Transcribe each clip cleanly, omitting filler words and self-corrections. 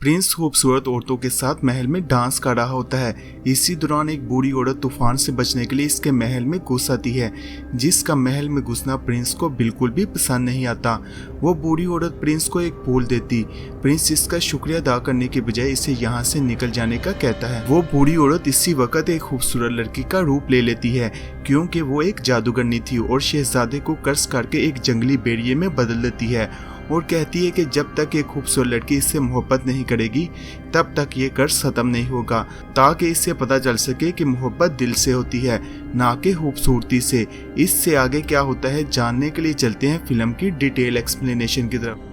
Prince खूबसूरत औरतों के साथ महल में डांस कर रहा होता है। इसी दौरान एक बूढ़ी औरत तूफान से बचने के लिए इसके महल में घुस आती है, जिसका महल में घुसना प्रिंस को बिल्कुल भी पसंद नहीं आता। वो बूढ़ी औरत प्रिंस को एक फूल देती। प्रिंस इसका शुक्रिया अदा करने के बजाय इसे यहाँ से निकल जाने का कहता है। वो बूढ़ी औरत इसी वक्त एक खूबसूरत लड़की का रूप ले लेती है, क्योंकि वो एक जादूगरनी थी, और शहजादे को कर्ज करके एक जंगली भेड़िए में बदल देती है और कहती है कि जब तक एक खूबसूरत लड़की इससे मोहब्बत नहीं करेगी तब तक ये कर्ज खत्म नहीं होगा, ताकि इससे पता चल सके कि मोहब्बत दिल से होती है, ना कि खूबसूरती से। इससे आगे क्या होता है जानने के लिए चलते हैं फिल्म की डिटेल एक्सप्लेनेशन की तरफ।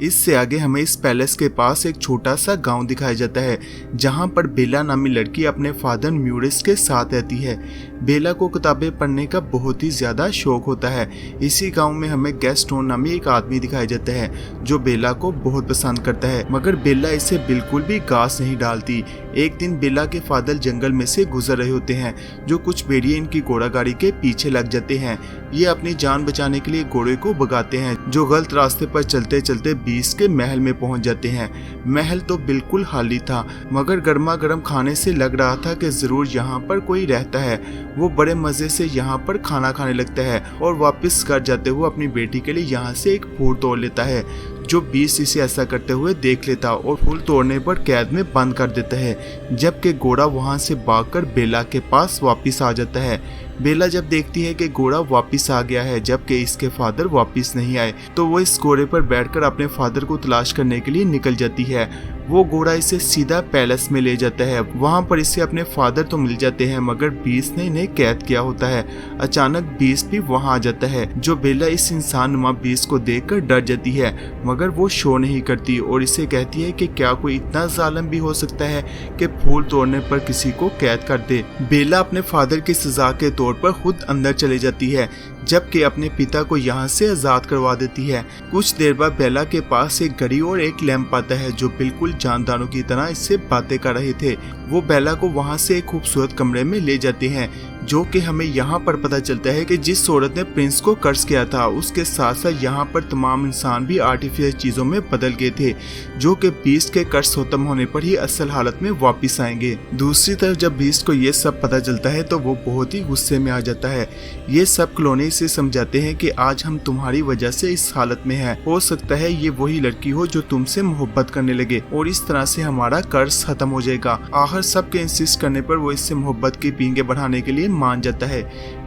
इससे आगे हमें इस पैलेस के पास एक छोटा सा गांव दिखाया जाता है, जहां पर बेला नामी लड़की अपने फादर म्यूरिस के साथ रहती है। बेला को किताबें पढ़ने का बहुत ही ज्यादा शौक होता है। इसी गांव में हमें गैस्टोन नामी एक आदमी दिखाया जाता है, जो बेला को बहुत पसंद करता है, मगर बेला इसे बिल्कुल भी घास नहीं डालती। एक दिन बेला के फादर जंगल में से गुजर रहे होते हैं, जो कुछ भेड़िए इनकी घोड़ा गाड़ी के पीछे लग जाते हैं। ये अपनी जान बचाने के लिए घोड़े को भगाते हैं, जो गलत रास्ते पर चलते चलते बीस के महल में पहुंच जाते हैं। महल तो बिल्कुल खाली था, मगर गर्मा गर्म खाने से लग रहा था कि जरूर यहाँ पर कोई रहता है। वो बड़े मजे से यहाँ पर खाना खाने लगता है और वापस घर जाते हुए अपनी बेटी के लिए यहाँ से एक फूल तोड़ लेता है, जो बीस इसे ऐसा करते हुए देख लेता और फूल तोड़ने पर कैद में बंद कर देता है। जबकि घोड़ा वहां से भागकर बेला के पास वापस आ जाता है। बेला जब देखती है कि घोड़ा वापस आ गया है जबकि इसके फादर वापस नहीं आए, तो वो इस घोड़े पर बैठकर अपने फादर को तलाश करने के लिए निकल जाती है। वो घोड़ा इसे सीधा पैलेस में ले जाता है। वहां पर इसे अपने फादर तो मिल जाते हैं, मगर बीस ने इन्हें कैद किया होता है। अचानक बीस भी वहां आ जाता है, जो बेला इस इंसान नुमा बीस को देखकर डर जाती है, मगर वो शो नहीं करती और इसे कहती है कि क्या कोई इतना जालिम भी हो सकता है कि फूल तोड़ने पर किसी को कैद कर दे। बेला अपने फादर की सजा के तौर पर खुद अंदर चली जाती है, जबकि अपने पिता को यहाँ से आजाद करवा देती है। कुछ देर बाद बेला के पास एक घड़ी और एक लैंप आता है, जो बिल्कुल जानदारों की तरह इससे बातें कर रहे थे। वो बेला को वहाँ से एक खूबसूरत कमरे में ले जाते हैं, जो कि हमें यहाँ पर पता चलता है कि जिस औरत ने प्रिंस को कर्ज किया था, उसके साथ साथ यहाँ पर तमाम इंसान भी आर्टिफिशियल चीजों में बदल गए थे, जो कि बीस्ट के कर्ज खत्म होने पर ही असल हालत में वापस आएंगे। दूसरी तरफ जब बीस्ट को ये सब पता चलता है तो वो बहुत ही गुस्से में आ जाता है। ये सब क्लोनी से समझाते हैं कि आज हम तुम्हारी वजह से इस हालत में हैं। हो सकता है ये वही लड़की हो जो तुमसे मोहब्बत करने लगे और इस तरह से हमारा कर्ज खत्म हो जाएगा। आखिर सबके इंसिस्ट करने पर वो इससे मोहब्बत की पींगे बढ़ाने के लिए मान जाता है।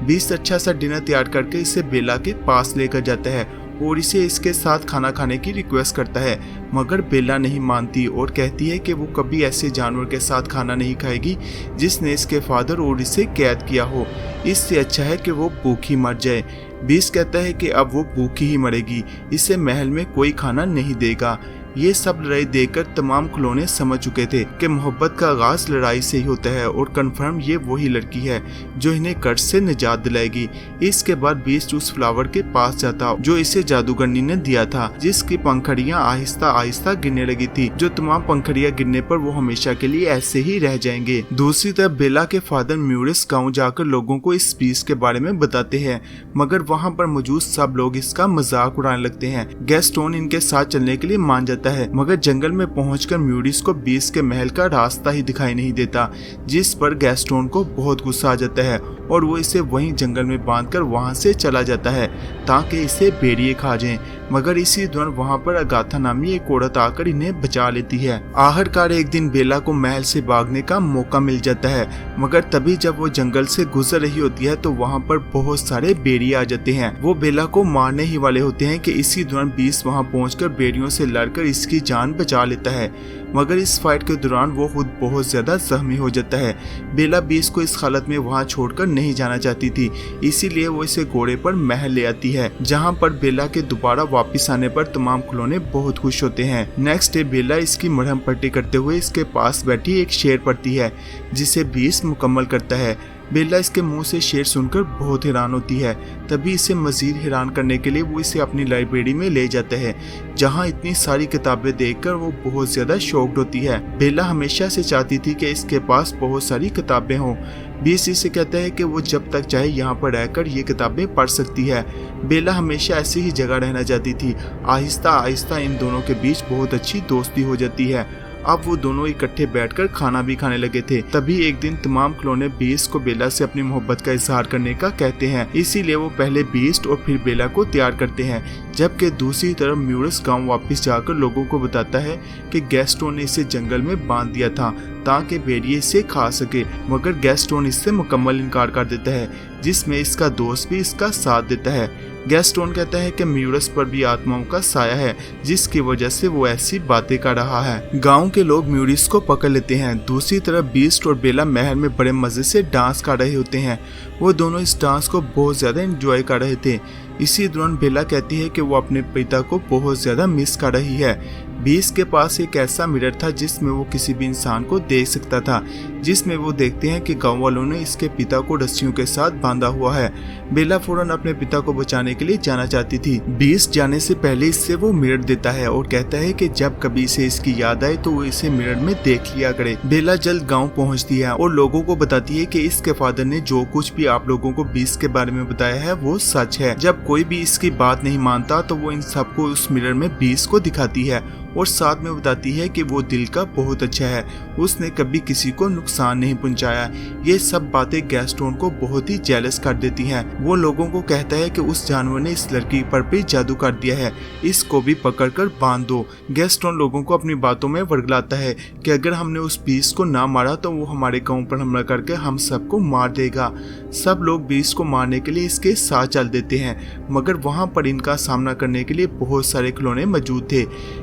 बीस्ट अच्छा सा डिनर तैयार करके इसे बेला के पास लेकर जाता है और इसे इसके साथ खाना खाने की रिक्वेस्ट करता है, मगर बेला नहीं मानती और कहती है कि वो कभी ऐसे जानवर के साथ खाना नहीं खाएगी जिसने इसके फादर और इसे कैद किया हो। इससे अच्छा है कि वो भूखी मर जाए। बीस कहता है कि अब वो भूखी ही मरेगी, इसे महल में कोई खाना नहीं देगा। ये सब लड़ाई देखकर तमाम खिलौने समझ चुके थे कि मोहब्बत का आगाज लड़ाई से ही होता है और कंफर्म ये वही लड़की है जो इन्हें कर्ज से निजात दिलाएगी। इसके बाद बीस्ट उस फ्लावर के पास जाता जो इसे जादूगरनी ने दिया था, जिसकी पंखड़ियां आहिस्ता आहिस्ता गिरने लगी थी, जो तमाम पंखड़ियां गिरने पर वो हमेशा के लिए ऐसे ही रह जाएंगे। दूसरी तरफ बेला के फादर म्यूरिस गाँव जाकर लोगों को इस बीस्ट के बारे में बताते हैं, मगर वहाँ पर मौजूद सब लोग इसका मजाक उड़ाने लगते हैं। गैस्टोन इनके साथ चलने के लिए मान जाता है, मगर जंगल में पहुंचकर म्यूरिस को बीस के महल का रास्ता ही दिखाई नहीं देता, जिस पर गैस्टोन को बहुत गुस्सा आ जाता है और वो इसे वहीं जंगल में बांधकर वहां से चला जाता है ताकि इसे भेड़िए खा जाएं। मगर इसी दौरान वहां पर अगाथा नामी एक औरत आकर इन्हें बचा लेती है। आखिरकार एक दिन बेला को महल से भागने का मौका मिल जाता है, मगर तभी जब वो जंगल से गुजर रही होती है तो वहां पर बहुत सारे भेड़िए आ जाते हैं। वो बेला को मारने ही वाले होते हैं कि इसी दौरान बीस वहां पहुंचकर भेड़ियों से लड़कर इसकी जान बचा लेता है, मगर इस फाइट के दौरान वो खुद बहुत ज्यादा जख्मी हो जाता है। बेला बीस को इस हालत में वहां छोड़कर नहीं जाना चाहती थी, इसीलिए वो इसे घोड़े पर महल ले आती है, जहां पर बेला के दोबारा वापस आने पर तमाम खिलौने बहुत खुश होते हैं। नेक्स्ट डे बेला इसकी मरहम पट्टी करते हुए इसके पास बैठी एक शेर पड़ती है, जिसे बीस मुकम्मल करता है। बेला इसके मुंह से शेर सुनकर बहुत हैरान होती है। तभी इसे मजीद हैरान करने के लिए वो इसे अपनी लाइब्रेरी में ले जाता है, जहाँ इतनी सारी किताबें देखकर वो बहुत ज्यादा शॉक्ड होती है। बेला हमेशा से चाहती थी कि इसके पास बहुत सारी किताबें हों। बीस इसे कहता है कि वो जब तक चाहे यहाँ पर रहकर ये किताबें पढ़ सकती है। बेला हमेशा ऐसी ही जगह रहना चाहती थी। आहिस्ता आहिस्ता इन दोनों के बीच बहुत अच्छी दोस्ती हो जाती है। अब वो दोनों इकट्ठे बैठकर खाना भी खाने लगे थे। तभी एक दिन तमाम खिलौने बीस्ट को बेला से अपनी मोहब्बत का इजहार करने का कहते हैं, इसीलिए वो पहले बीस्ट और फिर बेला को तैयार करते हैं। जबकि दूसरी तरफ म्यूरस गांव वापस जाकर लोगों को बताता है कि गैस्टोन ने इसे जंगल में बांध दिया था ताकि भेड़िए इसे खा सके, मगर गैस्टोन इससे मुकम्मल इनकार कर देता है, जिसमें इसका दोस्त भी इसका साथ देता है। गैस्टोन कहता है कि म्यूरस पर भी आत्माओं का साया है, जिसकी वजह से वो ऐसी बातें कर रहा है। गांव के लोग म्यूरस को पकड़ लेते हैं। दूसरी तरफ बीस्ट और बेला महल में बड़े मजे से डांस कर रहे होते हैं। वो दोनों इस डांस को बहुत ज्यादा एंजॉय कर रहे थे। इसी दौरान बेला कहती है कि वो अपने पिता को बहुत ज्यादा मिस कर रही है। बीस्ट के पास एक ऐसा मिरर था जिसमें वो किसी भी इंसान को देख सकता था, जिसमें वो देखते हैं कि गांव वालों ने इसके पिता को रस्सियों के साथ बांधा हुआ है। बेला फौरन अपने पिता को बचाने के लिए जाना चाहती थी। बीस्ट जाने से पहले इससे वो मिरर देता है और कहता है कि जब कभी इसे इसकी याद आए तो वो इसे मिरर में देख लिया करे। बेला जल्द गाँव पहुँचती है और लोगों को बताती है कि इसके फादर ने जो कुछ भी आप लोगों को बीस्ट के बारे में बताया है वो सच है। जब कोई भी इसकी बात नहीं मानता तो वो इन सबको उस मिरर में बीस्ट को दिखाती है और साथ में बताती है कि वो दिल का बहुत अच्छा है, उसने कभी किसी को नुकसान नहीं पहुंचाया। ये सब बातें गैस्टोन को बहुत ही जेलस कर देती हैं। वो लोगों को कहता है कि उस जानवर ने इस लड़की पर भी जादू कर दिया है, इसको भी पकड़कर बांध दो। गैस्टोन लोगों को अपनी बातों में वर्गलाता है कि अगर हमने उस बीस्ट को ना मारा तो वो हमारे गाँव पर हमला करके हम सबको मार देगा। सब लोग बीस्ट को मारने के लिए इसके साथ चल देते हैं, मगर वहाँ पर इनका सामना करने के लिए बहुत सारे खिलौने मौजूद थे।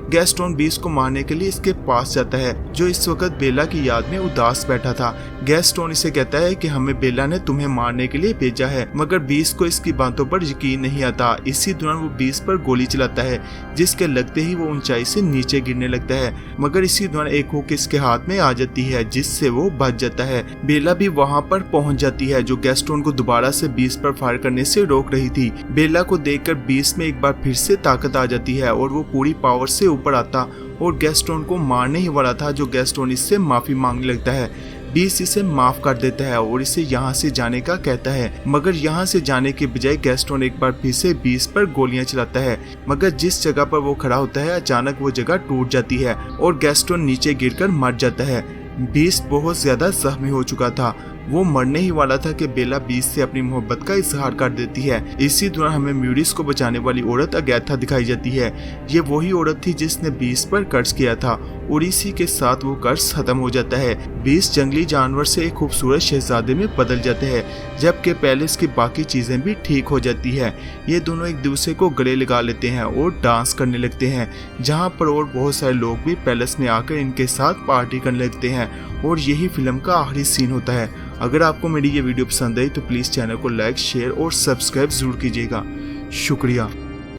गैस्टोन बीस्ट को मारने के लिए इसके पास जाता है, जो इस वक्त बेला की याद में उदास बैठा था। गैस्टोन इसे कहता है कि हमें बेला ने तुम्हें मारने के लिए भेजा है, मगर बीस्ट को इसकी बातों पर यकीन नहीं आता। इसी दौरान वो बीस्ट पर गोली चलाता है, जिसके लगते ही वो ऊंचाई से नीचे गिरने लगता है, मगर इसी दौरान एक हुक इसके हाथ में आ जाती है, जिससे वो बच जाता है। बेला भी वहाँ पर पहुँच जाती है, जो गैस्टोन को दोबारा से बीस्ट पर फायर करने से रोक रही थी। बेला को देखकर बीस्ट में एक बार फिर से ताकत आ जाती है और वो पूरी पावर से ऊपर आता और गैस्टोन को मारने ही वाला था, जो गैस्टोन इससे माफी मांगने लगता है। बीस्ट इसे माफ कर देता है और इसे यहाँ से जाने का कहता है, मगर यहाँ से जाने के बजाय गैस्टोन एक बार फिर से बीस्ट पर गोलियां चलाता है, मगर जिस जगह पर वो खड़ा होता है अचानक वो जगह टूट जाती है और गैस्टोन नीचे गिरकर मर जाता है। बीस्ट बहुत ज्यादा जख्मी हो चुका था, वो मरने ही वाला था कि बेला बीस्ट से अपनी मोहब्बत का इजहार कर देती है। इसी दौरान हमें म्यूरिस को बचाने वाली औरत अगैथा दिखाई जाती है। ये वही औरत थी जिसने बीस्ट पर कर्ज किया था और इसी के साथ वो कर्ज खत्म हो जाता है। बीस्ट जंगली जानवर से एक खूबसूरत शहजादे में बदल जाते हैं, जबकि पैलेस की बाकी चीजें भी ठीक हो जाती है। ये दोनों एक दूसरे को गले लगा लेते हैं और डांस करने लगते हैं, जहाँ पर और बहुत सारे लोग भी पैलेस में आकर इनके साथ पार्टी करने लगते हैं और यही फिल्म का आखिरी सीन होता है। अगर आपको मेरी ये वीडियो पसंद आई तो प्लीज़ चैनल को लाइक, शेयर और सब्सक्राइब जरूर कीजिएगा। शुक्रिया।